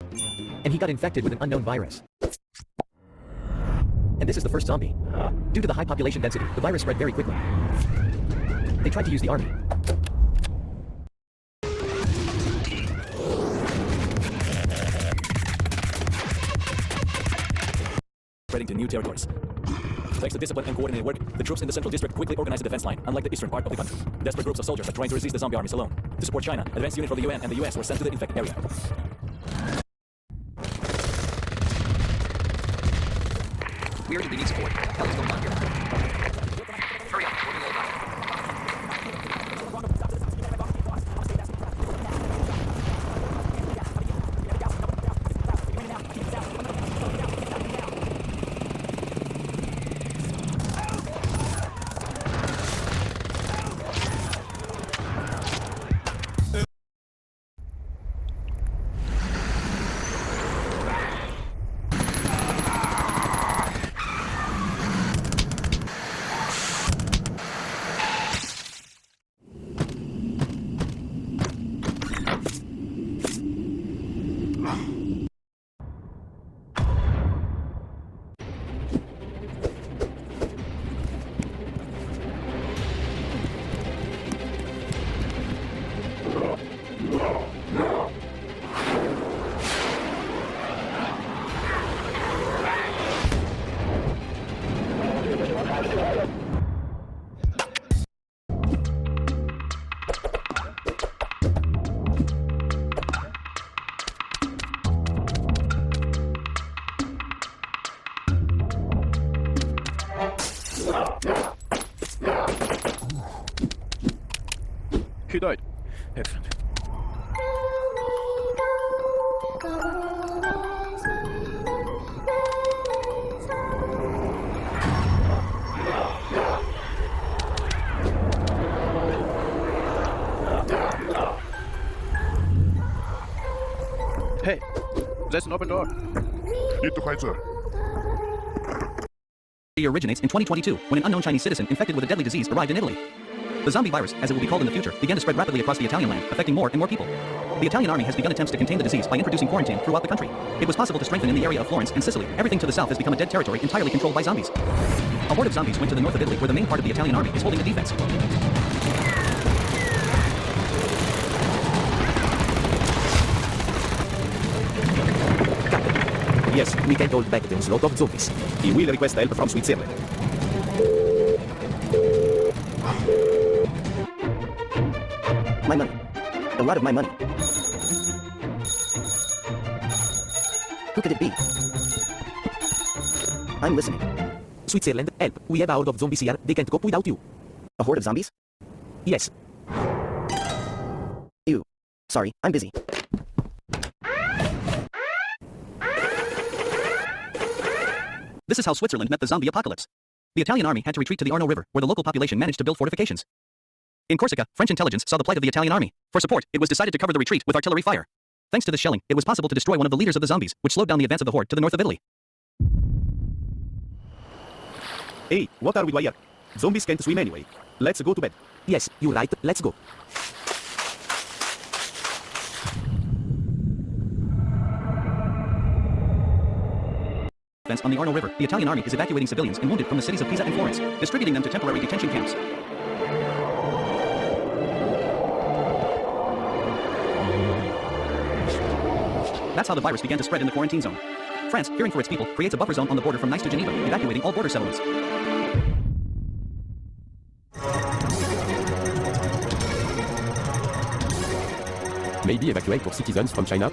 And he got infected with an unknown virus. And this is the first zombie. Due to the high population density, the virus spread very quickly. They tried to use the army. Spreading to new territories. Thanks to discipline and coordinated work, the troops in the central district quickly organized a defense line, unlike the eastern part of the country. Desperate groups of soldiers are trying to resist the zombie armies alone. To support China, advanced units from the UN and the US were sent to the infected area. We urgently need support. Hell is going on here. Hurry up, we're being laid off. He died. Excellent. Hey, that's an open door. It originates in 2022 when an unknown Chinese citizen infected with a deadly disease arrived in Italy. The zombie virus, as it will be called in the future, began to spread rapidly across the Italian land, affecting more and more people. The Italian army has begun attempts to contain the disease by introducing quarantine throughout the country. It was possible to strengthen in the area of Florence and Sicily. Everything to the south has become a dead territory entirely controlled by zombies. A horde of zombies went to the north of Italy where the main part of the Italian army is holding a defense. Captain, yes, we can hold back the onslaught of zombies. He will request help from Switzerland. My money. A lot of my money. Who could it be? I'm listening. Switzerland, help. We have a horde of zombies here. They can't cope without you. A horde of zombies? Yes. Ew. Sorry, I'm busy. This is how Switzerland met the zombie apocalypse. The Italian army had to retreat to the Arno River, where the local population managed to build fortifications. In Corsica, French intelligence saw the plight of the Italian army. For support, it was decided to cover the retreat with artillery fire. Thanks to this shelling, it was possible to destroy one of the leaders of the zombies, which slowed down the advance of the horde to the north of Italy. Hey, what are we doing here? Zombies can't swim anyway. Let's go to bed. Yes, you're right. Let's go. On the Arno River, the Italian army is evacuating civilians and wounded from the cities of Pisa and Florence, distributing them to temporary detention camps. That's how the virus began to spread in the quarantine zone. France, fearing for its people, creates a buffer zone on the border from Nice to Geneva, evacuating all border settlements. Maybe evacuate our citizens from China?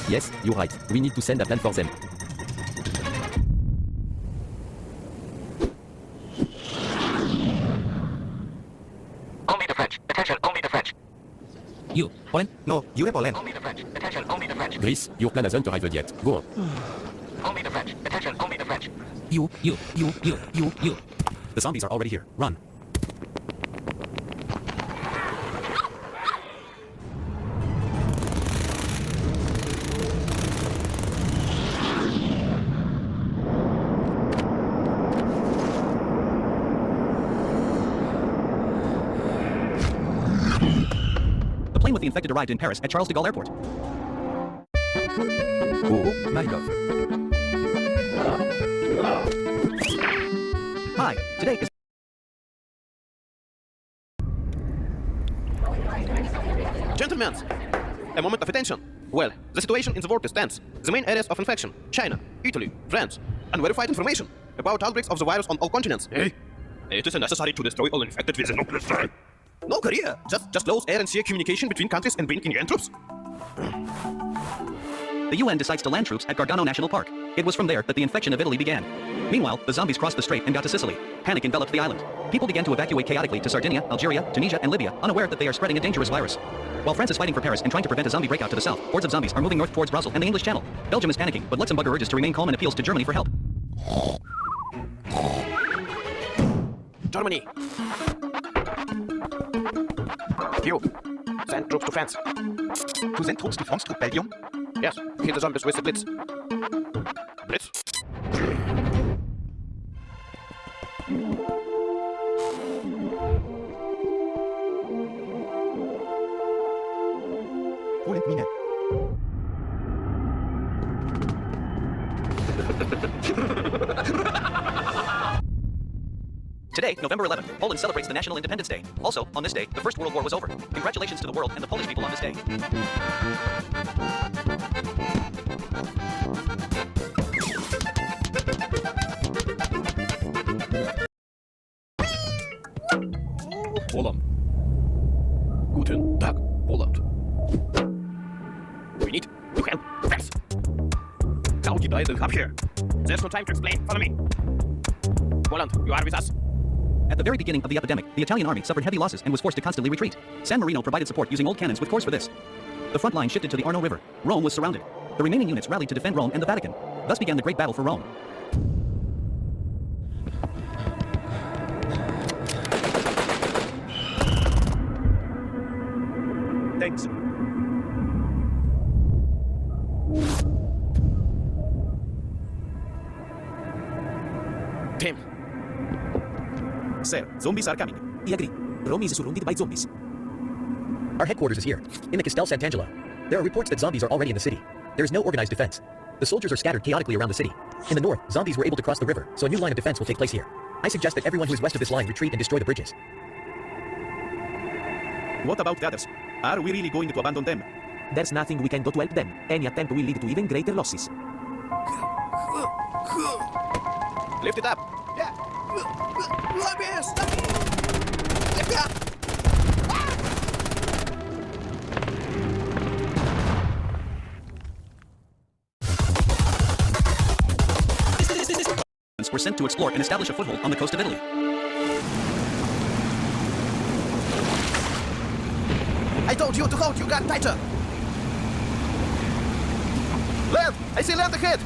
Yes, you're right. We need to send a plan for them. Only the French. Attention, only the French. You, Poland? No, you have Poland. Only the French. Attention, only the French. Greece, your plan hasn't arrived yet. Go on. Only the French. Attention, only the French. You. The zombies are already here. Run. The plane with the infected arrived in Paris at Charles de Gaulle Airport. Oh my god. Hi, today is Gentlemen, a moment of attention. Well, the situation in the world is tense. The main areas of infection: China, Italy, France. Unverified information about outbreaks of the virus on all continents. Hey, it is necessary to destroy all infected with a nuclear strike. No Korea, just close air and sea communication between countries and bring in UN troops. the UN decides to land troops at Gargano National Park. It was from there that the infection of Italy began. Meanwhile, the zombies crossed the strait and got to Sicily. Panic enveloped the island. People began to evacuate chaotically to Sardinia, Algeria, Tunisia, and Libya, unaware that they are spreading a dangerous virus. While France is fighting for Paris and trying to prevent a zombie breakout to the south, hordes of zombies are moving north towards Brussels and the English Channel. Belgium is panicking, but Luxembourg urges to remain calm and appeals to Germany for help. Germany. You. Send troops to France. To send troops to France to Belgium? Yes, kill the zombies with the Blitz. Blitz? Poland Mine. Today, November 11th, Poland celebrates the National Independence Day. Also, on this day, the First World War was over. Congratulations to the world and the Polish people on this day. Poland. Guten Tag, Poland. We need to help France. How did I end up here? There's no time to explain. Follow me. Poland, you are with us. At the very beginning of the epidemic, the Italian army suffered heavy losses and was forced to constantly retreat. San Marino provided support using old cannons with cores for this. The front line shifted to the Arno River. Rome was surrounded. The remaining units rallied to defend Rome and the Vatican. Thus began the Great Battle for Rome. Thanks. Tim. Sir, zombies are coming. We agree. Rome is surrounded by zombies. Our headquarters is here, in the Castel Sant'Angelo. There are reports that zombies are already in the city. There is no organized defense. The soldiers are scattered chaotically around the city. In the north, zombies were able to cross the river, so a new line of defense will take place here. I suggest that everyone who is west of this line retreat and destroy the bridges. What about the others? Are we really going to abandon them? There's nothing we can do to help them. Any attempt will lead to even greater losses. Lift it up. Yeah. Let me stop. Lift it up. Were sent to explore and establish a foothold on the coast of Italy. I told you to hold your gun tighter. Land! I see land ahead!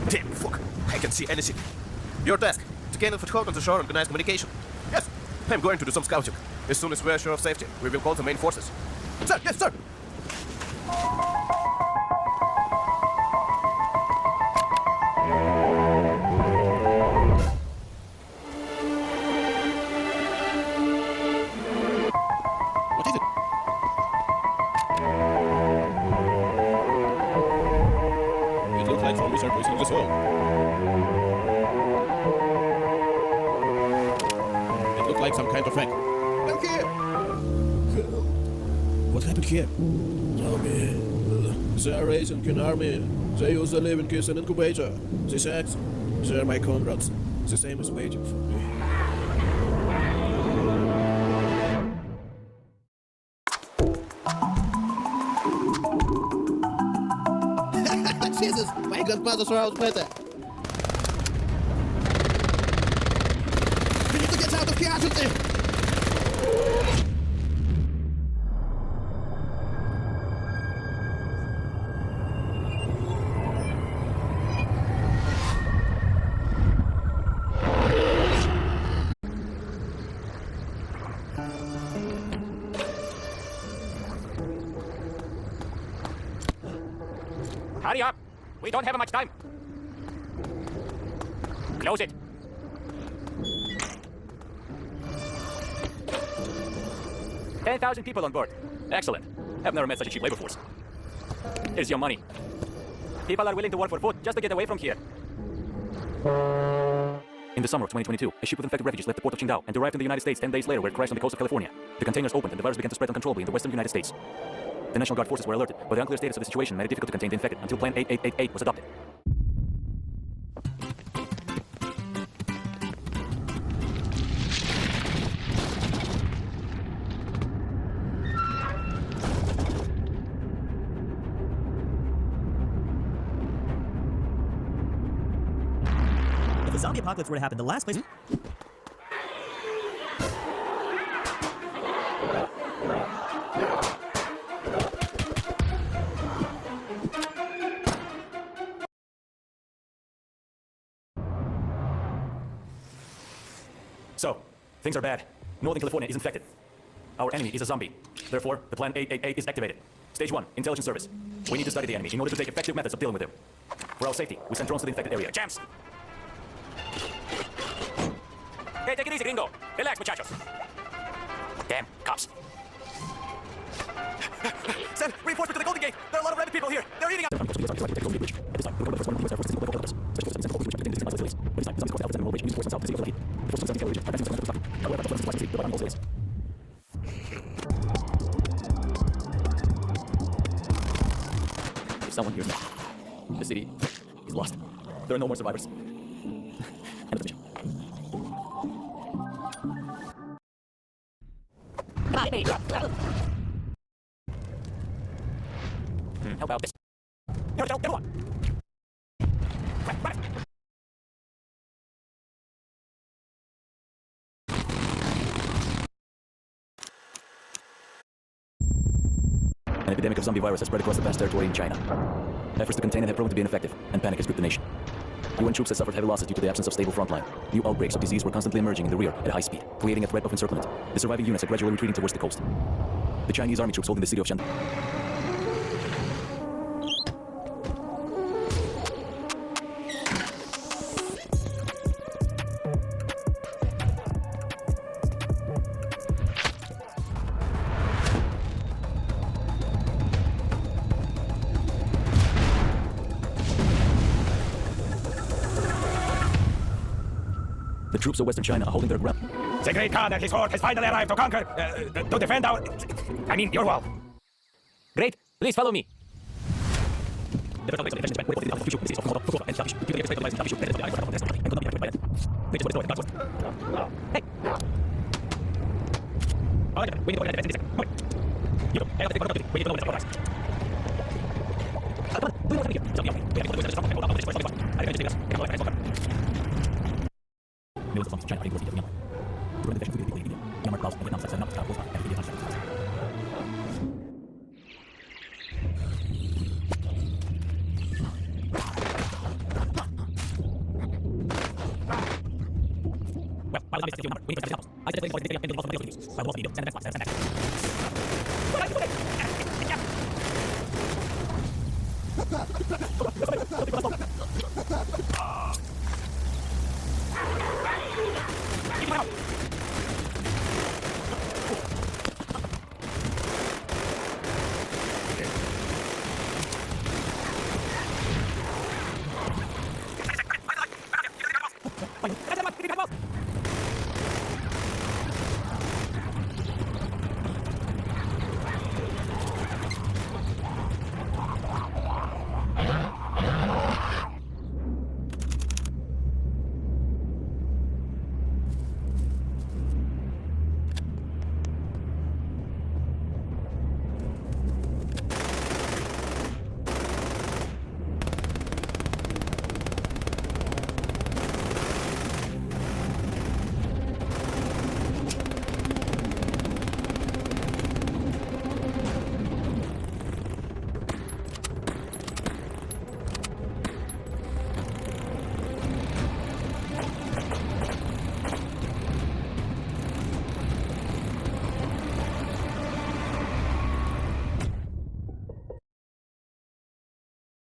Damn, fuck. I can't see anything. Your task. To gain a foothold on the shore and organize communication. Yes, I'm going to do some scouting. As soon as we are sure of safety, we will call the main forces. Sir, yes, sir! What is it? It looks like zombies are poisoning the soil. It looked like some kind of wreck. Come here! What happened here? Zombie. They are raising an army. They use the living as an incubator. These acts, they are my comrades. The same is waiting for me. Jesus, my grandmother's around better. We need to get out of here urgently. Hurry up! We don't have much time! Close it! 10,000 people on board. Excellent. I've never met such a cheap labor force. Here's your money. People are willing to work for food just to get away from here. In the summer of 2022, a ship with infected refugees left the port of Qingdao and arrived in the United States 10 days later, where it crashed on the coast of California. The containers opened and the virus began to spread uncontrollably in the western United States. The National Guard forces were alerted, but the unclear status of the situation made it difficult to contain the infected until Plan 8888 was adopted. If a zombie apocalypse were to happen, the last place... So, things are bad. Northern California is infected. Our enemy is a zombie. Therefore, the Plan 888 is activated. Stage 1, intelligence service. We need to study the enemy in order to take effective methods of dealing with him. For our safety, we send drones to the infected area. Champs! Hey, take it easy, gringo. Relax, muchachos. Damn, cops. Send reinforcement to the Golden Gate. There are a lot of rabid people here. They're eating If someone hears me, the city is lost. There are no more survivors. End of the mission. How about this? Everyone! An epidemic of zombie virus has spread across the vast territory in China. Efforts to contain it have proven to be ineffective, and panic has gripped the nation. UN troops have suffered heavy losses due to the absence of stable frontline. New outbreaks of disease were constantly emerging in the rear at high speed, creating a threat of encirclement. The surviving units are gradually retreating towards the coast. The Chinese army troops holding the city of Shandong. The troops of Western China are holding their ground. The great Khan and his horde has finally arrived to conquer, to defend our... your wall. Great! Please follow me!